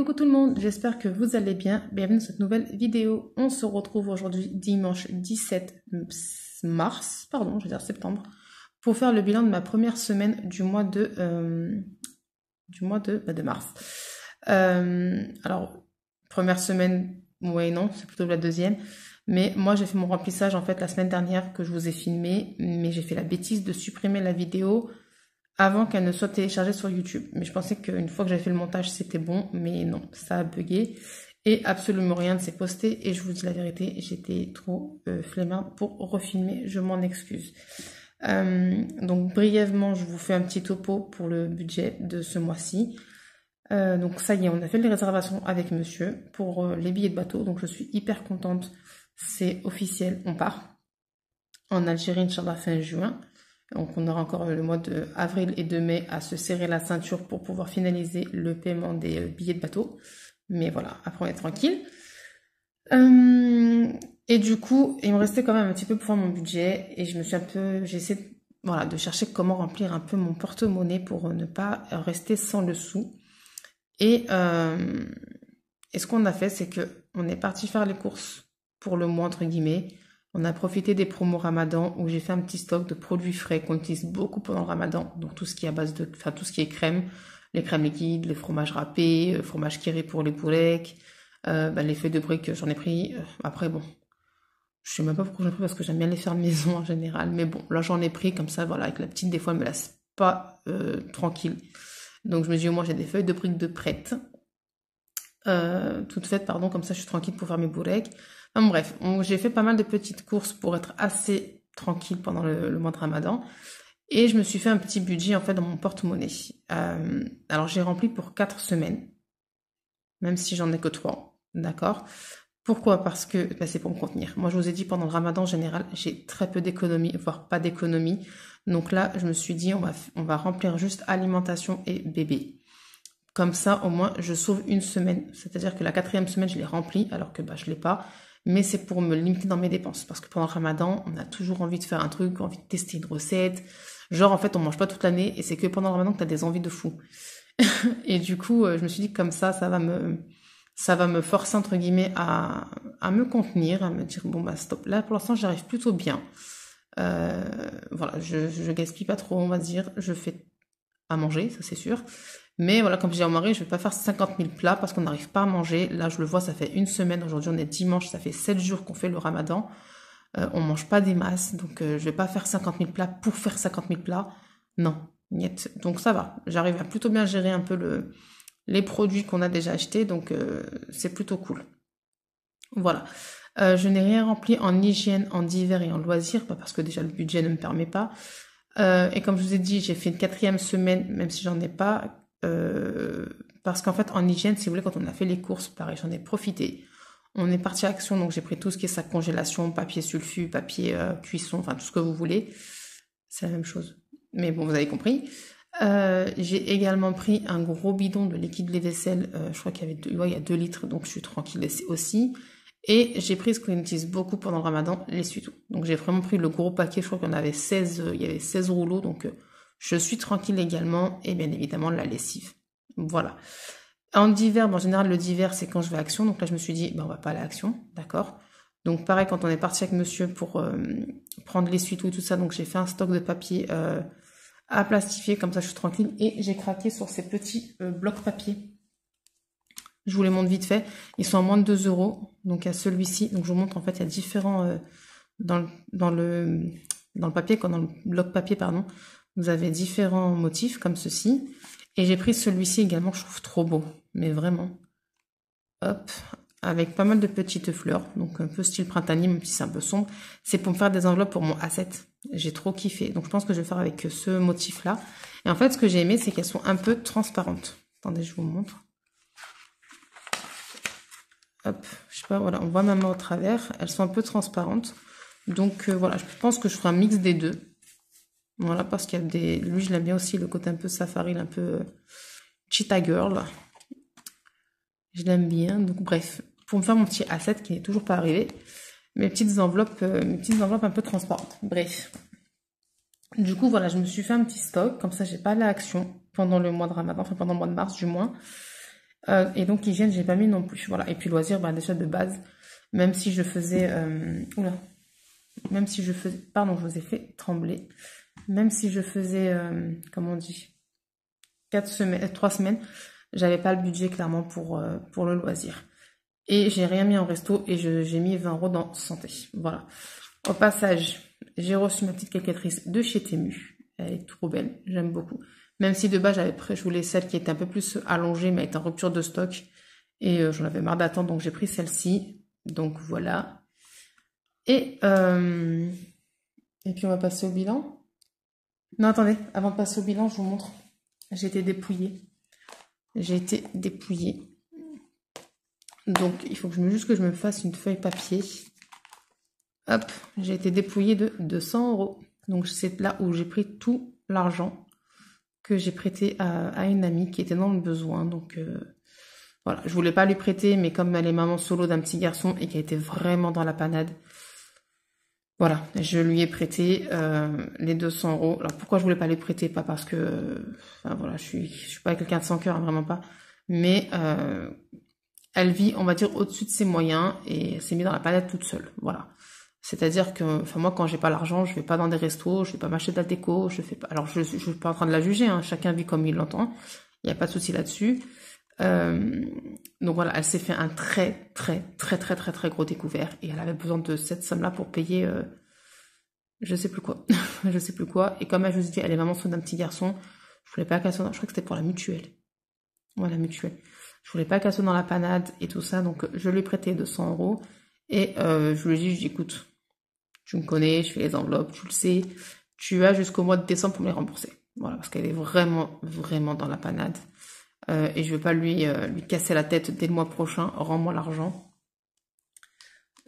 coucou tout le monde, j'espère que vous allez bien. Bienvenue dans cette nouvelle vidéo. On se retrouve aujourd'hui dimanche 17 mars, pardon, je veux dire septembre, pour faire le bilan de ma première semaine du mois de mars. Alors, première semaine, ouais non, c'est plutôt la deuxième. Mais moi j'ai fait mon remplissage en fait la semaine dernière que je vous ai filmé, mais j'ai fait la bêtise de supprimer la vidéo avant qu'elle ne soit téléchargée sur YouTube. Mais je pensais qu'une fois que j'avais fait le montage, c'était bon, mais non, ça a bugué. Et absolument rien ne s'est posté. Et je vous dis la vérité, j'étais trop flemmarde pour refilmer, je m'en excuse. Donc brièvement, je vous fais un petit topo pour le budget de ce mois-ci. Donc ça y est, on a fait les réservations avec monsieur pour les billets de bateau. Donc je suis hyper contente, c'est officiel, on part en Algérie, Inch'Allah, fin juin. Donc on aura encore le mois d'avril et de mai à se serrer la ceinture pour pouvoir finaliser le paiement des billets de bateau. Mais voilà, après on est tranquille. Et du coup, il me restait quand même un petit peu pour faire mon budget. Et j'ai essayé voilà, de chercher comment remplir un peu mon porte-monnaie pour ne pas rester sans le sou. Et ce qu'on a fait, c'est qu'on est parti faire les courses pour le mois, entre guillemets. On a profité des promos Ramadan où j'ai fait un petit stock de produits frais qu'on utilise beaucoup pendant le Ramadan. Donc tout ce qui est à base de, enfin tout ce qui est crème, les crèmes liquides, les fromages râpés, le fromage kéré pour les bourrèques, les feuilles de briques, j'en ai pris. Après bon, je sais même pas pourquoi j'en ai pris parce que j'aime bien les faire maison en général. Mais bon, là j'en ai pris comme ça, voilà, avec la petite des fois elle me laisse pas tranquille. Donc je me dis au moins j'ai des feuilles de briques de prête. Toutes faites, pardon, comme ça je suis tranquille pour faire mes bourrèques. Enfin, bref, j'ai fait pas mal de petites courses pour être assez tranquille pendant le mois de Ramadan. Et je me suis fait un petit budget en fait dans mon porte-monnaie. Alors j'ai rempli pour 4 semaines, même si j'en ai que 3, d'accord? Pourquoi? Parce que c'est pour me contenir. Moi je vous ai dit pendant le Ramadan en général, j'ai très peu d'économie, voire pas d'économie. Donc là je me suis dit on va remplir juste alimentation et bébé. Comme ça, au moins, je sauve une semaine. C'est-à-dire que la 4e semaine, je l'ai remplie, alors que je l'ai pas. Mais c'est pour me limiter dans mes dépenses. Parce que pendant le Ramadan, on a toujours envie de faire un truc, envie de tester une recette. Genre, en fait, on mange pas toute l'année et c'est que pendant le Ramadan que tu as des envies de fou. Et du coup, je me suis dit que comme ça va me forcer, entre guillemets, à me contenir, à me dire, bon, stop. Là, pour l'instant, j'arrive plutôt bien. Voilà, je gaspille pas trop, on va dire. Je fais à manger, ça c'est sûr. Mais voilà, comme je dis à mon mari, je vais pas faire 50 000 plats parce qu'on n'arrive pas à manger. Là, je le vois, ça fait une semaine. Aujourd'hui, on est dimanche, ça fait 7 jours qu'on fait le Ramadan. On mange pas des masses, donc je vais pas faire 50 000 plats pour faire 50 000 plats. Non, niet. Donc ça va. J'arrive à plutôt bien gérer un peu les produits qu'on a déjà achetés, donc c'est plutôt cool. Voilà. Je n'ai rien rempli en hygiène, en divers et en loisirs, parce que déjà le budget ne me permet pas. Et comme je vous ai dit, j'ai fait une 4e semaine, même si j'en ai pas. Parce qu'en fait en hygiène, si vous voulez, quand on a fait les courses, pareil, j'en ai profité. On est parti à Action, donc j'ai pris tout ce qui est sac congélation, papier sulfu, papier cuisson, enfin tout ce que vous voulez. C'est la même chose. Mais bon, vous avez compris. J'ai également pris un gros bidon de liquide lait-vaisselle. Je crois qu'il y avait il y a 2 litres, donc je suis tranquille aussi. Et j'ai pris ce qu'on utilise beaucoup pendant le Ramadan, l'essuie-tout. Donc j'ai vraiment pris le gros paquet, je crois qu'il y en avait 16, il y avait 16 rouleaux, donc je suis tranquille également, et bien évidemment la lessive. Voilà. En divers, en général le divers c'est quand je vais à Action, donc là je me suis dit, on va pas aller à Action, d'accord? Donc pareil, quand on est parti avec monsieur pour prendre l'essuie-tout et tout ça, donc j'ai fait un stock de papier à plastifier, comme ça je suis tranquille, et j'ai craqué sur ces petits blocs papier. Je vous les montre vite fait. Ils sont à moins de 2 €. Donc, il y a celui-ci. Donc, je vous montre, en fait, il y a différents... dans le papier, dans le bloc papier, pardon. Vous avez différents motifs, comme ceci. Et j'ai pris celui-ci également, que je trouve trop beau. Mais vraiment. Hop. Avec pas mal de petites fleurs. Donc, un peu style printanier, même si c'est un peu sombre. C'est pour me faire des enveloppes pour mon A7. J'ai trop kiffé. Donc, je pense que je vais faire avec ce motif-là. Et en fait, ce que j'ai aimé, c'est qu'elles sont un peu transparentes. Attendez, je vous montre. Hop, je sais pas, voilà, on voit ma main au travers. Elles sont un peu transparentes. Donc voilà, je pense que je ferai un mix des deux. Voilà, parce qu'il y a des... Lui, je l'aime bien aussi, le côté un peu safari, un peu cheetah girl. Je l'aime bien. Donc bref, pour me faire mon petit A7 qui n'est toujours pas arrivé. Mes petites enveloppes un peu transparentes. Bref. Du coup, voilà, je me suis fait un petit stock. Comme ça, j'ai pas l'action pendant le mois de Ramadan, enfin pendant le mois de mars du moins. Et donc hygiène, j'ai pas mis non plus. Voilà. Et puis loisirs, bah, déjà de base, même si je faisais... oula. Même si je faisais... Pardon, je vous ai fait trembler. Même si je faisais... comment on dit 3 semaines, j'avais pas le budget clairement pour le loisir. Et j'ai rien mis en resto et j'ai mis 20 € dans santé. Voilà. Au passage, j'ai reçu ma petite calculatrice de chez Temu. Elle est trop belle, j'aime beaucoup. Même si de base, je voulais celle qui était un peu plus allongée, mais elle était en rupture de stock. Et j'en avais marre d'attendre, donc j'ai pris celle-ci. Donc voilà. Et puis on va passer au bilan. Non, attendez, avant de passer au bilan, je vous montre. J'ai été dépouillée. J'ai été dépouillée. Donc, il faut juste que je me fasse une feuille papier. Hop, j'ai été dépouillée de 200 €. Donc, c'est là où j'ai pris tout l'argent que j'ai prêté à une amie qui était dans le besoin. Donc, voilà, je voulais pas lui prêter, mais comme elle est maman solo d'un petit garçon et qu'elle était vraiment dans la panade, voilà, je lui ai prêté les 200 €. Alors, pourquoi je voulais pas les prêter? Pas parce que, enfin, voilà, je suis pas quelqu'un de sans cœur, hein, vraiment pas. Mais elle vit, on va dire, au-dessus de ses moyens et elle s'est mise dans la panade toute seule. Voilà. C'est-à-dire que, enfin, moi, quand j'ai pas l'argent, je vais pas dans des restos, je vais pas m'acheter de la déco, je fais pas. Alors, je suis pas en train de la juger, hein, chacun vit comme il l'entend. Il n'y a pas de souci là-dessus. Donc voilà, elle s'est fait un très gros découvert et elle avait besoin de cette somme-là pour payer, je sais plus quoi, je sais plus quoi. Et comme elle, je vous ai dit, elle est maman d'un petit garçon, je voulais pas qu'elle soit, je crois que c'était pour la mutuelle. Ouais, la mutuelle. Je voulais pas qu'elle soit dans la panade et tout ça, donc je lui ai prêté 200 € et je lui ai dit, écoute, tu me connais, je fais les enveloppes, tu le sais, tu as jusqu'au mois de décembre pour me les rembourser. Voilà, parce qu'elle est vraiment dans la panade. Et je veux pas lui casser la tête dès le mois prochain, rends-moi l'argent.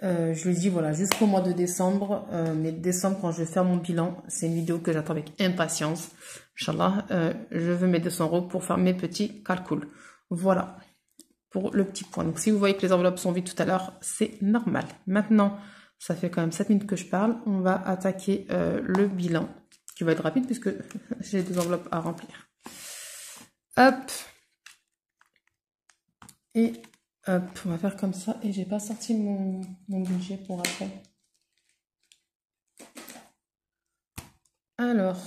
Je lui dis voilà, jusqu'au mois de décembre, mais décembre quand je vais faire mon bilan, c'est une vidéo que j'attends avec impatience. Inch'Allah, je veux mes 200 € pour faire mes petits calculs. Voilà, pour le petit point. Donc si vous voyez que les enveloppes sont vides tout à l'heure, c'est normal. Maintenant, ça fait quand même 7 minutes que je parle, on va attaquer le bilan, qui va être rapide puisque j'ai 2 enveloppes à remplir. Hop. Et hop, on va faire comme ça. Et j'ai pas sorti mon budget pour après. Alors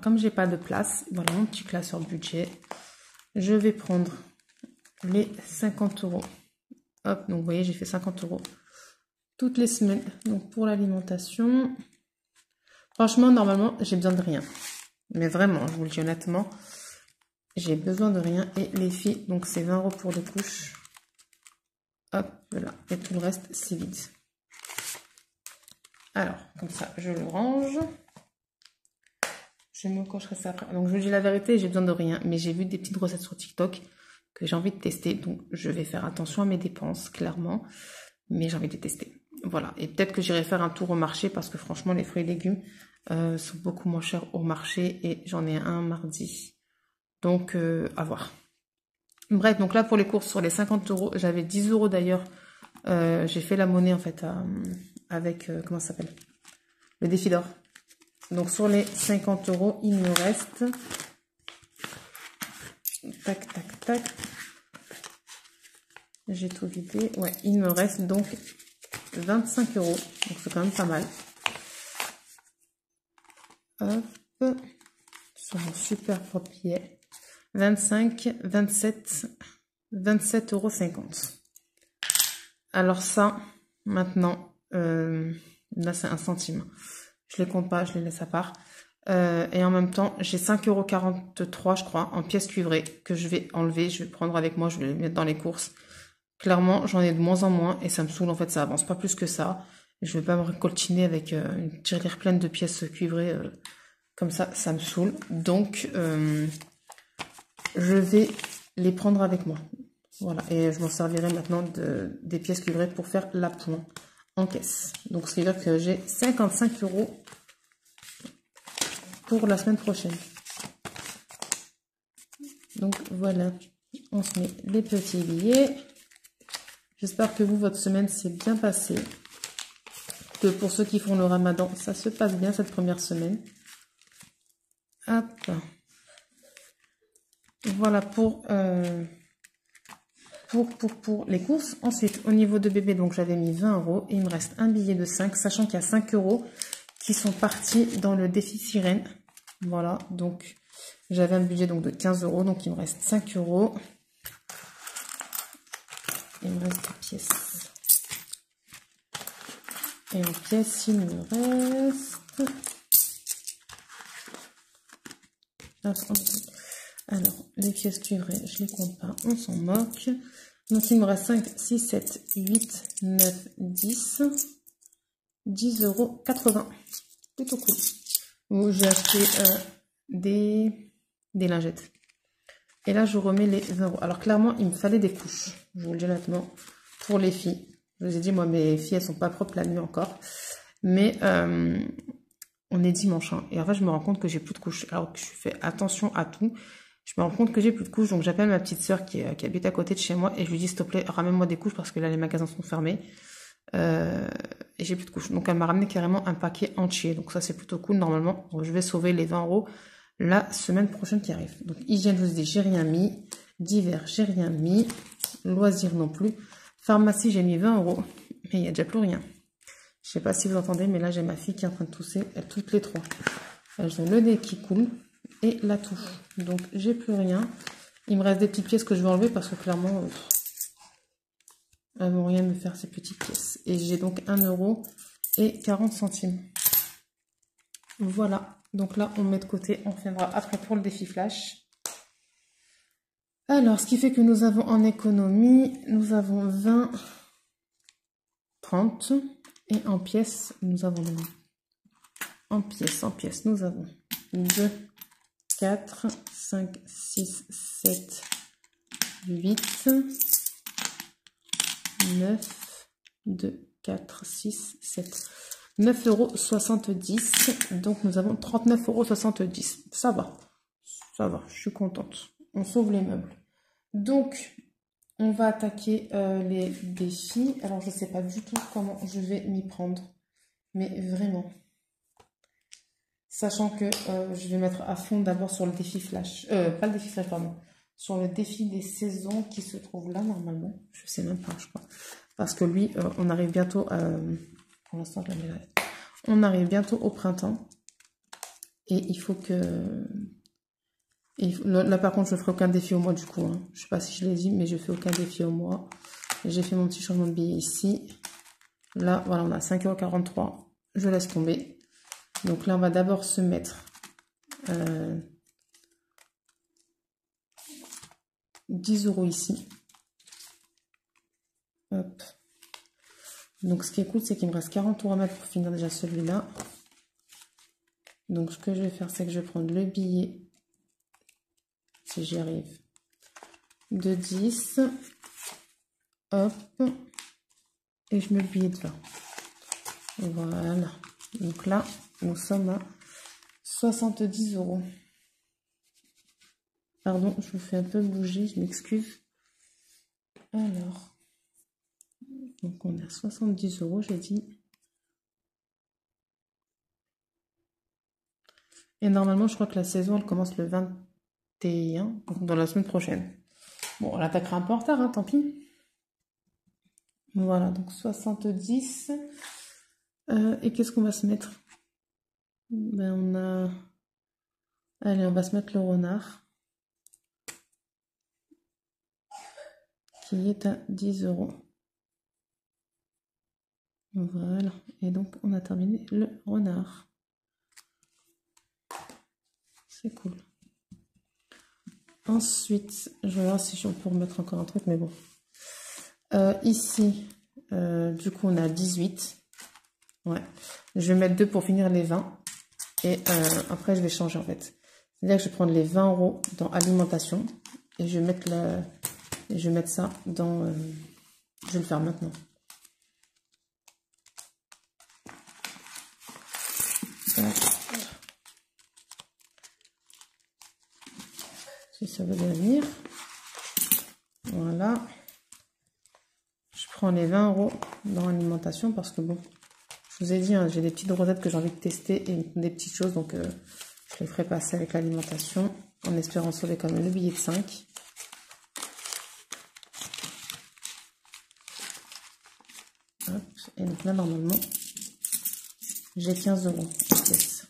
comme j'ai pas de place, voilà mon petit classeur budget. Je vais prendre les 50 €. Hop, donc vous voyez, j'ai fait 50 € toutes les semaines. Donc pour l'alimentation, franchement, normalement, j'ai besoin de rien. Mais vraiment, je vous le dis honnêtement, j'ai besoin de rien. Et les filles, donc c'est 20 € pour 2 couches. Hop, voilà. Et tout le reste, c'est vide. Alors, comme ça, je le range. Je me cocherai ça après. Donc, je vous dis la vérité, j'ai besoin de rien. Mais j'ai vu des petites recettes sur TikTok que j'ai envie de tester. Donc, je vais faire attention à mes dépenses, clairement. Mais j'ai envie de tester. Voilà. Et peut-être que j'irai faire un tour au marché parce que franchement, les fruits et légumes sont beaucoup moins chers au marché. Et j'en ai un mardi. Donc, à voir. Bref, donc là, pour les courses, sur les 50 €, j'avais 10 € d'ailleurs. J'ai fait la monnaie, en fait, avec, comment ça s'appelle? Le défi d'or. Donc, sur les 50 €, il me reste... Tac, tac, tac. J'ai tout vidé. Ouais, il me reste donc 25 €. Donc, c'est quand même pas mal. Hop. Sur un super propre billet. 27 €. Alors ça, maintenant, là c'est 1 centime. Je les compte pas, je les laisse à part. Et en même temps, j'ai 5,43 €, je crois, en pièces cuivrées que je vais enlever. Je vais prendre avec moi, je vais les mettre dans les courses. Clairement, j'en ai de moins en moins et ça me saoule. En fait, ça avance pas plus que ça. Je vais pas me coltiner avec une tirelire pleine de pièces cuivrées. Comme ça, ça me saoule. Donc, je vais les prendre avec moi. Voilà, et je m'en servirai maintenant des pièces cuivrées pour faire l'appoint en caisse. Donc, ce qui veut dire que j'ai 55 € pour la semaine prochaine. Donc, voilà, on se met les petits billets. J'espère que vous, votre semaine s'est bien passée. Que pour ceux qui font le ramadan, ça se passe bien cette première semaine. Hop. Voilà pour pour les courses. Ensuite, au niveau de bébé, donc j'avais mis 20 € et il me reste un billet de 5, sachant qu'il y a 5 € qui sont partis dans le défi sirène. Voilà, donc j'avais un budget donc de 15 €, donc il me reste 5 €. Il me reste des pièces. Et en pièces, il me reste... Alors, les pièces cuivrées, je les compte pas, on s'en moque. Donc, il me reste 5, 6, 7, 8, 9, 10. 10,80 €. Plutôt cool. Où j'ai acheté des lingettes. Et là, je remets les 20 €. Alors, clairement, il me fallait des couches. Je vous le dis honnêtement. Pour les filles. Je vous ai dit, moi, mes filles, elles sont pas propres la nuit encore. Mais on est dimanche. Hein, et en fait, je me rends compte que j'ai plus de couches. Alors que je fais attention à tout. Je me rends compte que j'ai plus de couches. Donc, j'appelle ma petite soeur qui habite à côté de chez moi. Et je lui dis, s'il te plaît, ramène-moi des couches parce que là, les magasins sont fermés. Et j'ai plus de couches. Donc, elle m'a ramené carrément un paquet entier. Donc, ça, c'est plutôt cool. Normalement, bon, je vais sauver les 20 € la semaine prochaine qui arrive. Donc, hygiène, je vous dis, j'ai rien mis. Divers, j'ai rien mis. Loisirs non plus. Pharmacie, j'ai mis 20 €. Mais il n'y a déjà plus rien. Je sais pas si vous entendez, mais là, j'ai ma fille qui est en train de tousser. Toutes les trois. Elles ont le nez qui coule et la toux. Donc, j'ai plus rien. Il me reste des petites pièces que je vais enlever parce que clairement, elles vont rien me faire ces petites pièces. Et j'ai donc 1,40 €. Voilà. Donc là, on met de côté. On reviendra après pour le défi flash. Alors, ce qui fait que nous avons en économie, nous avons 20, 30. Et en pièces, nous avons en pièces, nous avons 2, 4, 5, 6, 7, 8, 9, 2, 4, 6, 7. 9,70 €. Donc, nous avons 39,70 €. Ça va. Ça va. Je suis contente. On sauve les meubles. Donc, on va attaquer les défis. Alors, je ne sais pas du tout comment je vais m'y prendre. Mais vraiment. Sachant que je vais mettre à fond d'abord sur le défi flash. Pas le défi flash, pardon. Sur le défi des saisons qui se trouve là, normalement. Je ne sais même pas, je crois. Parce que lui, on arrive bientôt à... pour l'instant, je la mets là. On arrive bientôt au printemps. Et il faut que... Là, par contre, je ne ferai aucun défi au mois du coup. Hein. Je ne sais pas si je l'ai dit, mais je ne fais aucun défi au mois. J'ai fait mon petit changement de billet ici. Là, voilà, on a 5,43 €. Je laisse tomber. Donc là, on va d'abord se mettre 10 € ici. Hop. Donc, ce qui est cool, c'est qu'il me reste 40 € à mettre pour finir déjà celui-là. Donc, ce que je vais faire, c'est que je vais prendre le billet, si j'y arrive, de 10. Hop. Et je mets le billet de 20. Voilà. Donc là, nous sommes à 70 €. Pardon, je vous fais un peu bouger, je m'excuse. Alors, donc on est à 70 €, j'ai dit. Et normalement, je crois que la saison, elle commence le 21, donc dans la semaine prochaine. Bon, on attaquera un peu en retard, hein, tant pis. Voilà, donc 70. Et qu'est-ce qu'on va se mettre? Ben, on a... Allez, on va se mettre le renard. Qui est à 10 €. Voilà. Et donc, on a terminé le renard. C'est cool. Ensuite, je vais voir si je peux remettre encore un truc, mais bon. Ici, du coup, on a 18. Ouais. Je vais mettre 2 pour finir les 20. Et après, je vais changer, en fait. C'est-à-dire que je vais prendre les 20 € dans alimentation. Et je vais mettre, je vais mettre ça dans... je vais le faire maintenant. Si ça veut bien venir. Voilà. Je prends les 20 € dans l'alimentation parce que bon, je vous ai dit, hein, j'ai des petites recettes que j'ai envie de tester et des petites choses. Donc, je les ferai passer avec l'alimentation en espérant sauver quand même le billet de 5. Hop. Et donc là, normalement, j'ai 15 € en pièces.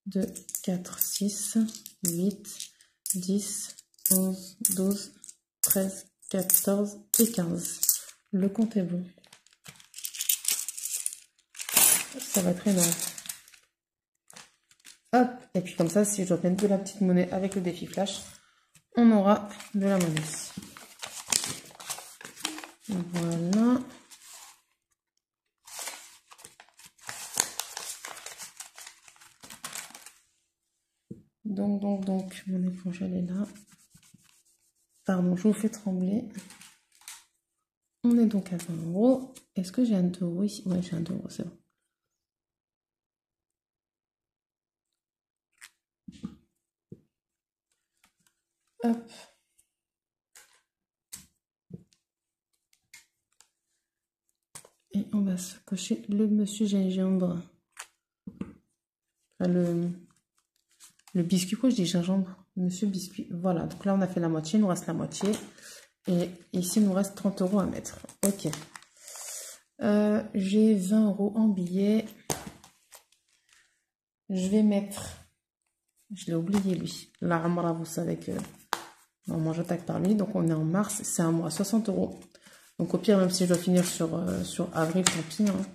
2, 4, 6, 8, 10, 11, 12, 13, 14 et 15. Le compte est bon. Ça va être énorme. Hop. Et puis comme ça, si je dois mettre de la petite monnaie avec le défi flash, on aura de la monnaie. Voilà. Donc, mon éponge, elle est là. Pardon, je vous fais trembler. On est donc à 20 €. Est-ce que j'ai un 2 € ici? Ouais, j'ai un 2 €, c'est bon. Hop. Et on va se cocher le monsieur gingembre. Enfin, le biscuit, quoi, je dis gingembre. Monsieur biscuit. Voilà, donc là, on a fait la moitié. Il nous reste la moitié. Et ici, il nous reste 30 € à mettre. Ok. J'ai 20 € en billets. Je vais mettre... Je l'ai oublié, lui. La Ramara, vous savez que... Normalement, j'attaque par lui. Donc, on est en mars. C'est un mois, 60 €. Donc, au pire, même si je dois finir sur avril, tant pis. Hein.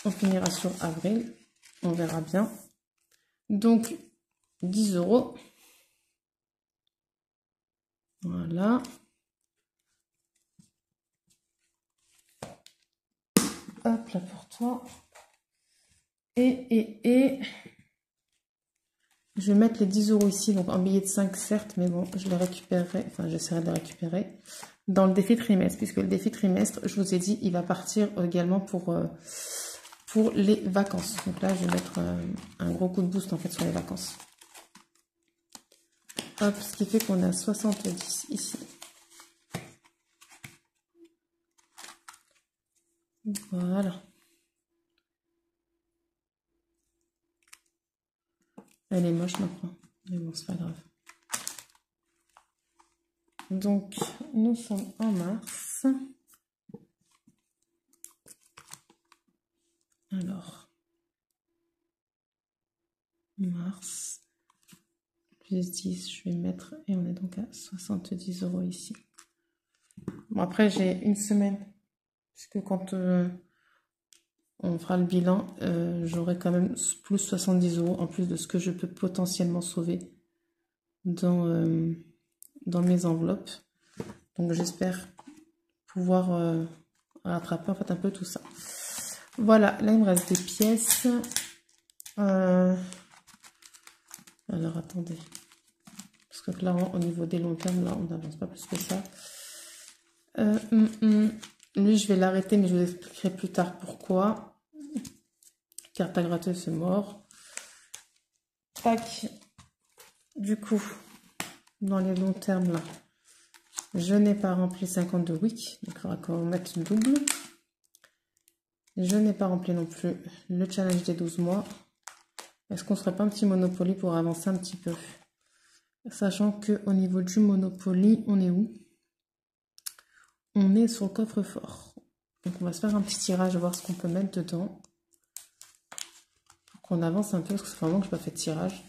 On finira sur avril. On verra bien. Donc, 10 €. Voilà. Hop, là pour toi. Et je vais mettre les 10 € ici, donc en billet de 5 certes, mais bon, je les récupérerai, enfin j'essaierai de les récupérer dans le défi trimestre, puisque le défi trimestre, je vous ai dit, il va partir également pour les vacances. Donc là, je vais mettre un gros coup de boost en fait sur les vacances. Hop, ce qui fait qu'on a 70 ici. Voilà. Elle est moche, ma croix. Mais bon, c'est pas grave. Donc, nous sommes en mars. Alors, mars, plus 10, je vais mettre, et on est donc à 70 € ici. Bon, après, j'ai une semaine, puisque quand on fera le bilan, j'aurai quand même plus 70 € en plus de ce que je peux potentiellement sauver dans mes enveloppes. Donc, j'espère pouvoir rattraper en fait un peu tout ça. Voilà, là, il me reste des pièces. Alors, attendez. Parce que clairement, au niveau des longs termes, là, on n'avance pas plus que ça. Lui, je vais l'arrêter, mais je vous expliquerai plus tard pourquoi. Carte à gratter, c'est mort. Tac. Du coup, dans les longs termes, là, je n'ai pas rempli 52 weeks. Donc, il faudra qu'on mette une double. Je n'ai pas rempli non plus le challenge des 12 mois. Est-ce qu'on ne serait pas un petit Monopoly pour avancer un petit peu? Sachant qu'au niveau du Monopoly, on est où? On est sur le coffre-fort. Donc on va se faire un petit tirage, voir ce qu'on peut mettre dedans. Pour qu'on avance un peu, parce que ça fait vraiment que je n'ai pas fait de tirage.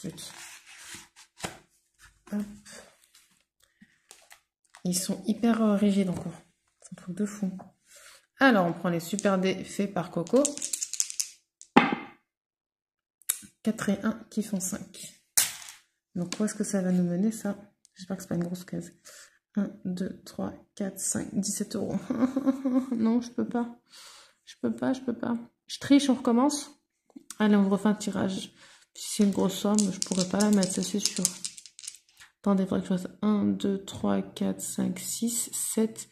Zut. Hop. Ils sont hyper rigides encore. C'est un truc de fou. Alors on prend les super dés faits par Coco. 4 et 1 qui font 5. Donc où est-ce que ça va nous mener ça? J'espère que c'est pas une grosse case. 1, 2, 3, 4, 5, 17 €. Non, je peux pas. Je peux pas. Je triche, on recommence. Allez, on refait un tirage. Si c'est une grosse somme, je pourrais pas la mettre, ça c'est sûr. Attendez, il faudrait que je fasse 1, 2, 3, 4, 5, 6, 7.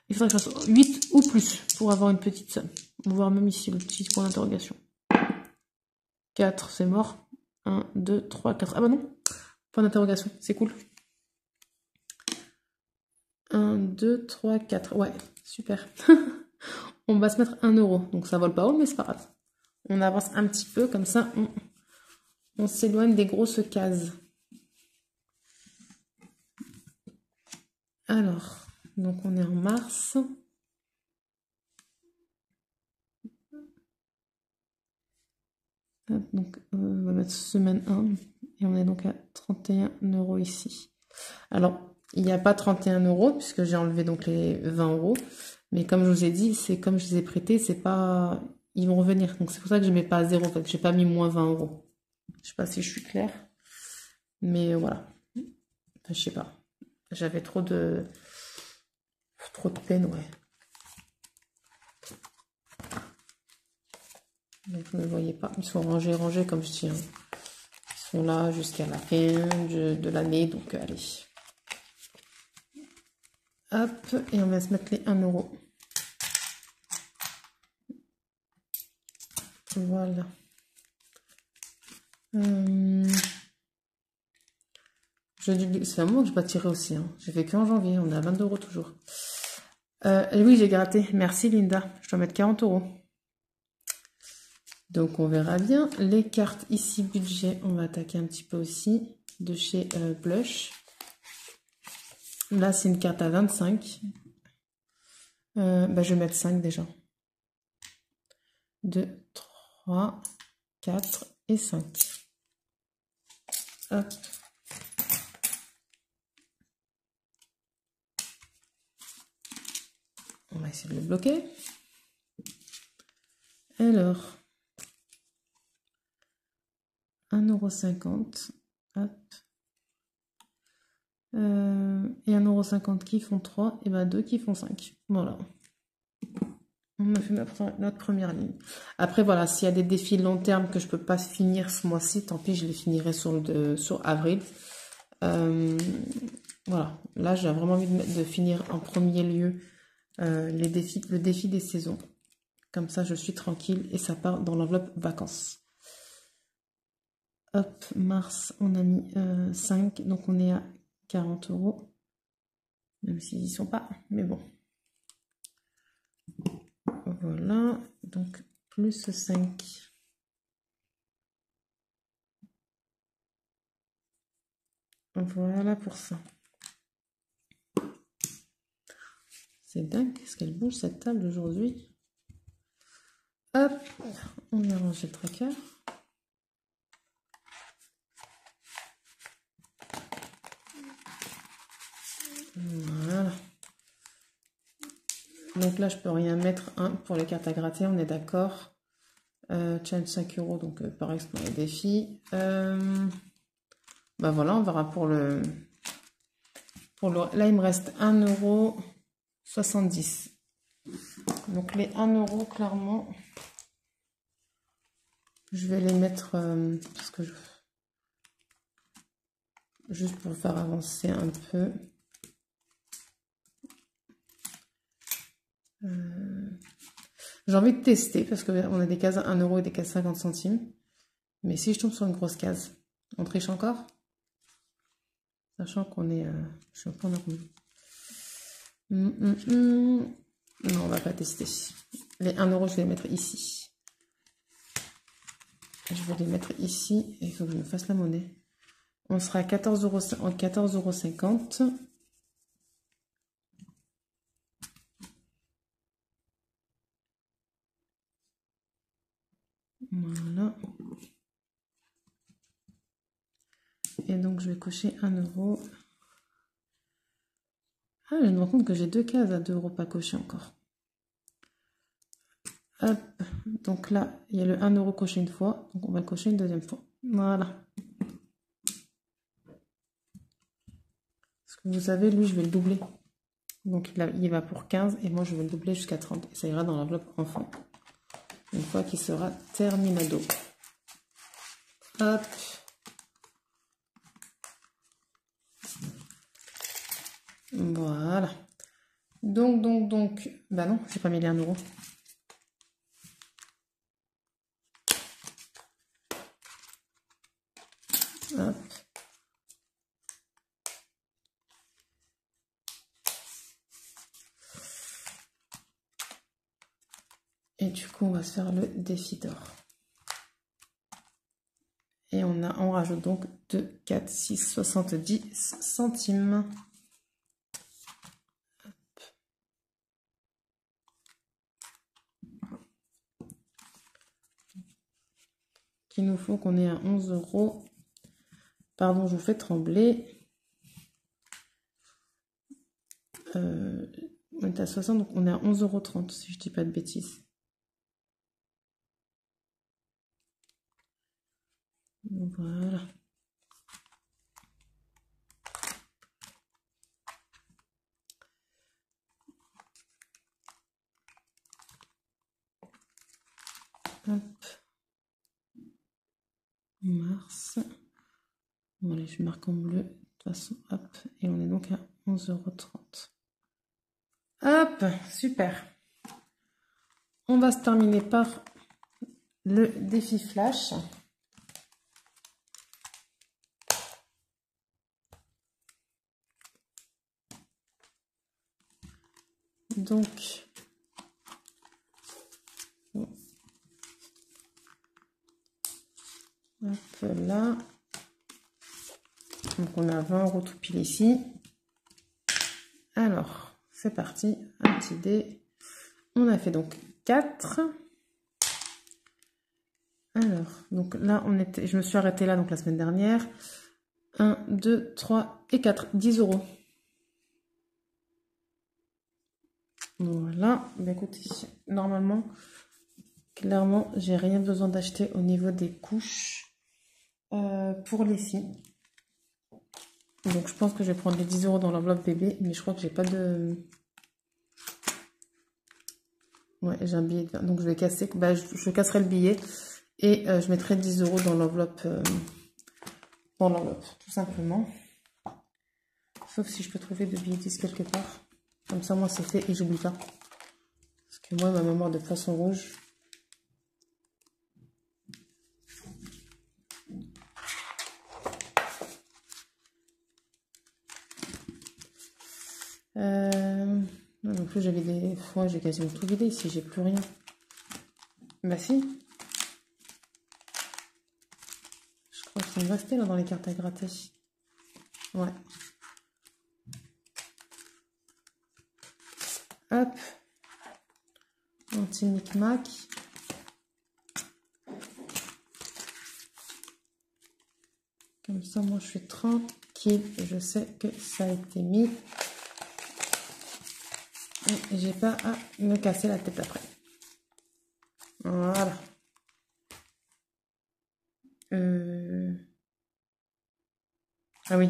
Il faudrait que je fasse 8 ou plus pour avoir une petite somme. On va voir même ici le petit point d'interrogation. 4, c'est mort. 1, 2, 3, 4. Ah bah non. Point d'interrogation, c'est cool. 1, 2, 3, 4. Ouais, super. On va se mettre 1 €. Donc ça vole pas haut, mais c'est pas grave. On avance un petit peu, comme ça, on s'éloigne des grosses cases. Alors, Donc on est en mars. Donc on va mettre semaine 1 et on est donc à 31 € ici. Alors il n'y a pas 31 € puisque j'ai enlevé donc les 20 €. Mais comme je vous ai dit, c'est comme je les ai prêtés, c'est pas... Ils vont revenir. Donc c'est pour ça que je ne mets pas à 0. En fait, j'ai pas mis moins 20 €. Je sais pas si je suis claire. Mais voilà. Enfin, je sais pas. J'avais trop de peine, ouais. Donc vous ne voyez pas. Ils sont rangés comme je dis. Hein. Ils sont là jusqu'à la fin de l'année. Donc allez. Hop. Et on va se mettre les 1 €. Voilà. C'est un moment que je bâtirai aussi. Hein. J'ai fait qu'en janvier. On est à 22 € toujours. Oui, j'ai gratté. Merci Linda. Je dois mettre 40 €. Donc on verra bien. Les cartes ici, budget, on va attaquer un petit peu aussi. De chez Blush. Là, c'est une carte à 25. Je vais mettre 5 déjà. 2, 3, 4 et 5. Hop. On va essayer de le bloquer. Alors, 1,50 €. Hop. Et 1,50 € qui font 3, et 2 qui font 5. Voilà. On a fait notre première ligne. Après, voilà, s'il y a des défis long terme que je peux pas finir ce mois-ci, tant pis, je les finirai sur avril. Voilà, là, j'ai vraiment envie de finir en premier lieu le défi des saisons. Comme ça, je suis tranquille et ça part dans l'enveloppe vacances. Hop, mars, on a mis 5, donc on est à 40 €. Même s'ils n'y sont pas, mais bon. Voilà, donc plus 5. Voilà pour ça. C'est dingue, qu'est-ce qu'elle bouge cette table aujourd'hui. Hop, on a rangé le tracker. Voilà. Donc là, je peux rien mettre pour les cartes à gratter, on est d'accord. Challenge 5 €, donc pareil, c'est pour les défis. Voilà, on verra pour le... Là, il me reste 1,70 €. Donc les 1 € clairement, je vais les mettre parce que juste pour faire avancer un peu. J'ai envie de tester parce qu'on a des cases à 1 € et des cases 50 centimes. Mais si je tombe sur une grosse case, on triche encore? Sachant qu'on est... je suis un peu en combien? Non, on va pas tester. Les 1 €, je vais les mettre ici. Je vais les mettre ici et il faut que je me fasse la monnaie. On sera à 14,50 €. Voilà. Et donc, je vais cocher 1 €. Ah, je me rends compte que j'ai 2 cases à 2 € pas cochées encore. Hop. Donc là, il y a le 1 € coché une fois. Donc, on va le cocher une deuxième fois. Voilà. Parce que vous savez, lui, je vais le doubler. Donc, il va pour 15 et moi, je vais le doubler jusqu'à 30. Et ça ira dans l'enveloppe enfant. Une fois qu'il sera terminado. Hop. Voilà. Donc. Bah non, j'ai pas mis les 1 €. Hop. Et du coup, on va se faire le défi d'or. Et on rajoute donc 2, 4, 6, 70 centimes. qu'il nous faut qu'on ait à 11 euros. Pardon, je vous fais trembler. On est à 60, donc on est à 11,30 € si je dis pas de bêtises. Voilà. Hop. Mars. Bon, allez, je marque en bleu. De toute façon, hop. Et on est donc à 11,30 €. Hop, super. On va se terminer par le défi flash. Donc, hop là. Donc on a 20 € tout pile ici. Alors, c'est parti. Un petit dé. On a fait donc 4. Alors, donc là, je me suis arrêtée là donc la semaine dernière. 1, 2, 3 et 4. 10 €. Voilà. Ben écoutez, normalement, clairement, j'ai rien besoin d'acheter au niveau des couches pour les filles. Donc je pense que je vais prendre les 10 € dans l'enveloppe bébé, mais je crois que j'ai pas de... Ouais, j'ai un billet de 20, donc je vais casser, bah, je casserai le billet et je mettrai 10 € dans l'enveloppe, tout simplement. Sauf si je peux trouver de billets 10 quelque part. Comme ça, moi, c'est fait et j'oublie pas. Parce que moi, ma mémoire de poisson rouge... Non plus, j'avais des fois, j'ai quasiment tout vidé ici, j'ai plus rien. Bah si. Je crois que ça me restait là dans les cartes à gratter. Ouais. Hop. Un petit micmac. Comme ça, moi, je suis tranquille. Je sais que ça a été mis. Et j'ai pas à me casser la tête après. Voilà. Ah oui,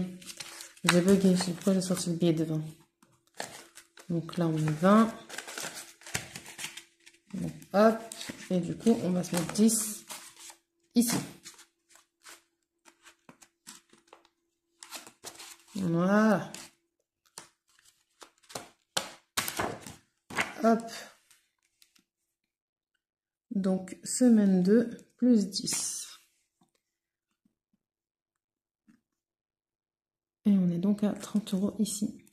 j'ai bugué. Je sais pourquoi j'ai sorti le billet de 20. Donc là, on est 20. Donc, hop. Et du coup, on va se mettre 10 ici. Voilà. Hop. Donc, semaine 2, plus 10. Et on est donc à 30 € ici.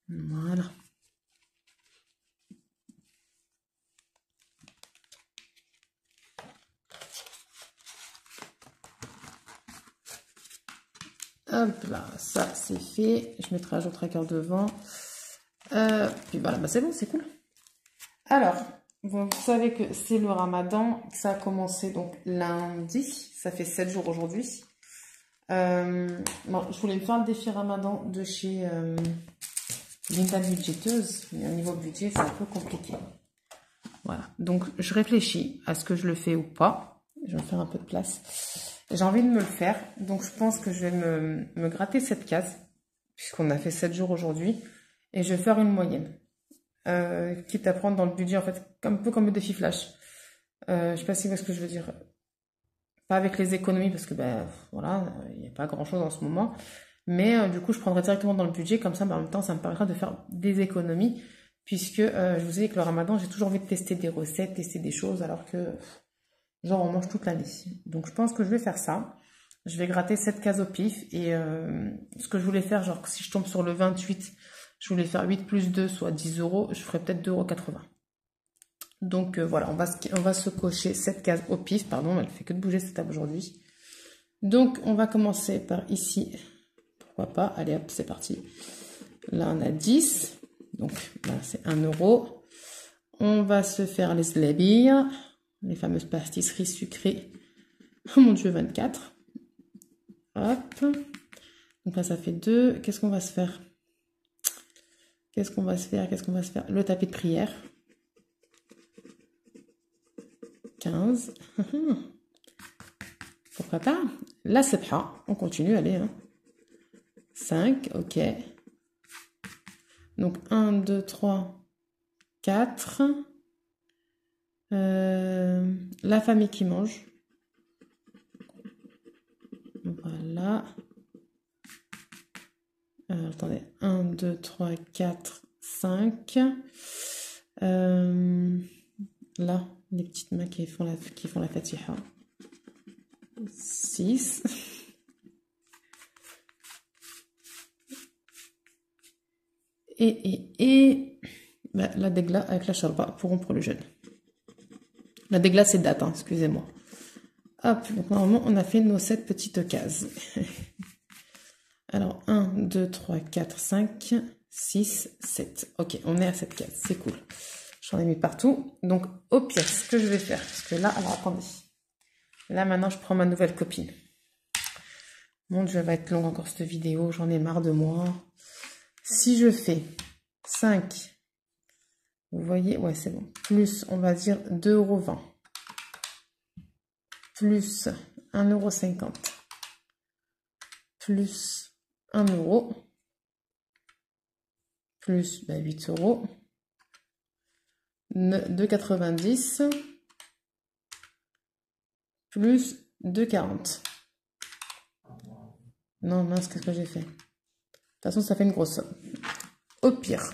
Voilà. Hop là, ça c'est fait. Je mettrai à jour tracker devant. Puis voilà, bah c'est bon, c'est cool. Alors, vous savez que c'est le ramadan. Ça a commencé donc lundi. Ça fait 7 jours aujourd'hui. Bon, je voulais me faire le défi ramadan de chez Linda Budgéteuse. Mais au niveau budget, c'est un peu compliqué. Voilà. Donc, je réfléchis à ce que je le fais ou pas. Je vais me faire un peu de place. J'ai envie de me le faire. Donc, je pense que je vais me gratter cette case. Puisqu'on a fait 7 jours aujourd'hui. Et je vais faire une moyenne. Quitte à prendre dans le budget, en fait, un peu comme le défi flash. Je sais pas si vous voyez ce que je veux dire. Pas avec les économies, parce que, ben, voilà, il n'y a pas grand-chose en ce moment. Mais du coup, je prendrai directement dans le budget. Comme ça, ben, en même temps, ça me permettra de faire des économies. Puisque, je vous ai dit que le ramadan, j'ai toujours envie de tester des recettes, tester des choses, alors que, genre, on mange toute l'année. Donc, je pense que je vais faire ça. Je vais gratter cette case au pif. Et ce que je voulais faire, genre, si je tombe sur le 28, je voulais faire 8 plus 2, soit 10 €. Je ferai peut-être 2,80 €. Donc, voilà, on va se cocher cette case au pif. Pardon, elle fait que de bouger cette table aujourd'hui. Donc, on va commencer par ici. Pourquoi pas? Allez, hop, c'est parti. Là, on a 10. Donc, là, c'est 1 euro. On va se faire les zlebia, les fameuses pâtisseries sucrées. Oh mon Dieu, 24. Hop. Donc là, ça fait 2. Qu'est-ce qu'on va se faire? Qu'est-ce qu'on va se faire? Qu'est-ce qu'on va se faire? Le tapis de prière. 15. Pourquoi pas? La sebha. On continue, allez. Hein. 5, ok. Donc 1, 2, 3, 4. La famille qui mange. Voilà. Attendez. 1, 2, 3, 4, 5. Là, les petites mains qui font la fatiha. 6. Et bah, la dégla avec la charba pour rompre le jeûne. La dégla, c'est date, hein, excusez-moi. Hop, donc normalement, on a fait nos 7 petites cases. Alors, 1, 2, 3, 4, 5, 6, 7. Ok, on est à 7 cases, c'est cool. J'en ai mis partout. Donc, au pire, ce que je vais faire, parce que là, alors attendez. Là, maintenant, je prends ma nouvelle copine. Mon Dieu, elle va être longue encore cette vidéo, j'en ai marre de moi. Si je fais 5, vous voyez, ouais, c'est bon. Plus, on va dire 2,20 €. Plus 1,50 €. Plus 1 €. Plus 8 €. 2,90 €. Plus 2,40 €. Non, mince, qu'est-ce que j'ai fait? De toute façon, ça fait une grosse somme. Au pire.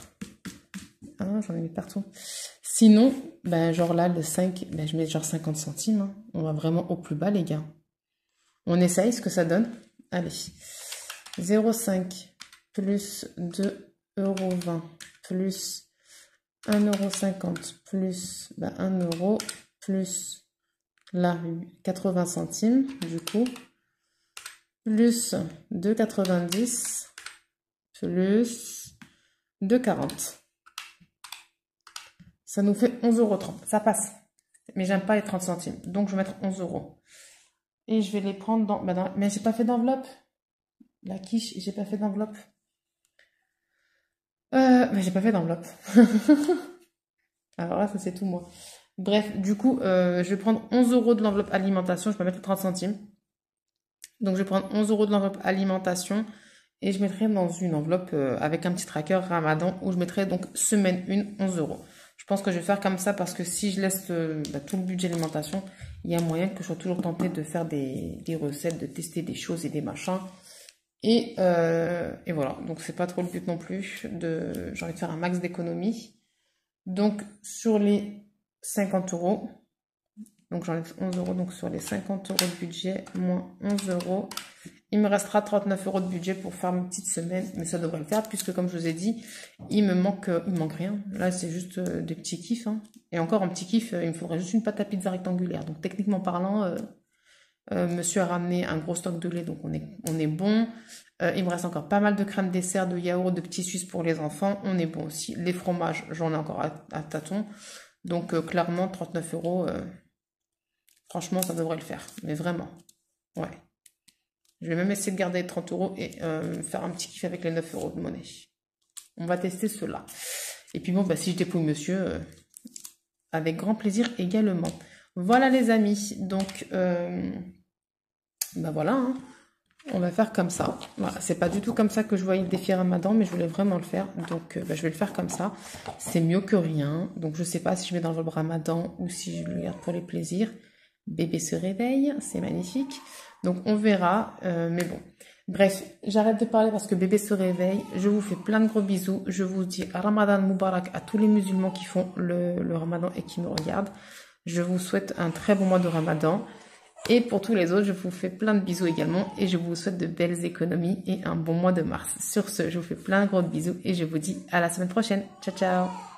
Ah, j'en ai mis partout. Sinon, ben, genre là, le 5, ben, je mets genre 50 centimes. Hein. On va vraiment au plus bas, les gars. On essaye ce que ça donne. Allez. 0,5 plus 2,20 € plus 1,50 € plus 1 € plus là, 80 centimes, du coup. Plus 2,90 plus 2,40. Ça nous fait 11,30 €. Ça passe. Mais j'aime pas les 30 centimes. Donc, je vais mettre 11 €. Et je vais les prendre dans... Mais j'ai pas fait d'enveloppe. La quiche, j'ai pas fait d'enveloppe. Mais j'ai pas fait d'enveloppe. Alors là, ça c'est tout moi. Bref, du coup, je vais prendre 11 € de l'enveloppe alimentation. Je vais mettre 30 centimes. Donc, je vais prendre 11 € de l'enveloppe alimentation et je mettrai dans une enveloppe avec un petit tracker Ramadan où je mettrai donc semaine 1, 11 €. Je pense que je vais faire comme ça parce que si je laisse tout le budget alimentation, il y a moyen que je sois toujours tentée de faire des recettes, de tester des choses et des machins. Et voilà, donc c'est pas trop le but non plus. J'ai envie de faire un max d'économie. Donc, sur les 50 €. Donc j'enlève 11 €, donc sur les 50 € de budget, moins 11 €. Il me restera 39 € de budget pour faire une petite semaine, mais ça devrait le faire, puisque comme je vous ai dit, il manque rien. Là, c'est juste des petits kiffs. Hein. Et encore un petit kiff, il me faudrait juste une pâte à pizza rectangulaire. Donc techniquement parlant, monsieur a ramené un gros stock de lait, donc on est bon. Il me reste encore pas mal de crème dessert, de yaourt, de petits suisses pour les enfants. On est bon aussi. Les fromages, j'en ai encore à tâtons. Donc clairement, 39 €... franchement, ça devrait le faire. Mais vraiment. Ouais. Je vais même essayer de garder les 30 € et faire un petit kiff avec les 9 € de monnaie. On va tester cela. Et puis bon, si je dépouille monsieur, avec grand plaisir également. Voilà les amis. Donc, voilà. Hein. On va faire comme ça. Voilà. C'est pas du tout comme ça que je voyais le défi Ramadan, mais je voulais vraiment le faire. Donc, je vais le faire comme ça. C'est mieux que rien. Donc, je sais pas si je mets dans le Ramadan ou si je le garde pour les plaisirs. Bébé se réveille, c'est magnifique. Donc on verra, mais bon. Bref, j'arrête de parler parce que bébé se réveille. Je vous fais plein de gros bisous. Je vous dis Ramadan Moubarak à tous les musulmans qui font le Ramadan et qui me regardent. Je vous souhaite un très bon mois de Ramadan. Et pour tous les autres, je vous fais plein de bisous également. Et je vous souhaite de belles économies et un bon mois de mars. Sur ce, je vous fais plein de gros bisous et je vous dis à la semaine prochaine. Ciao, ciao!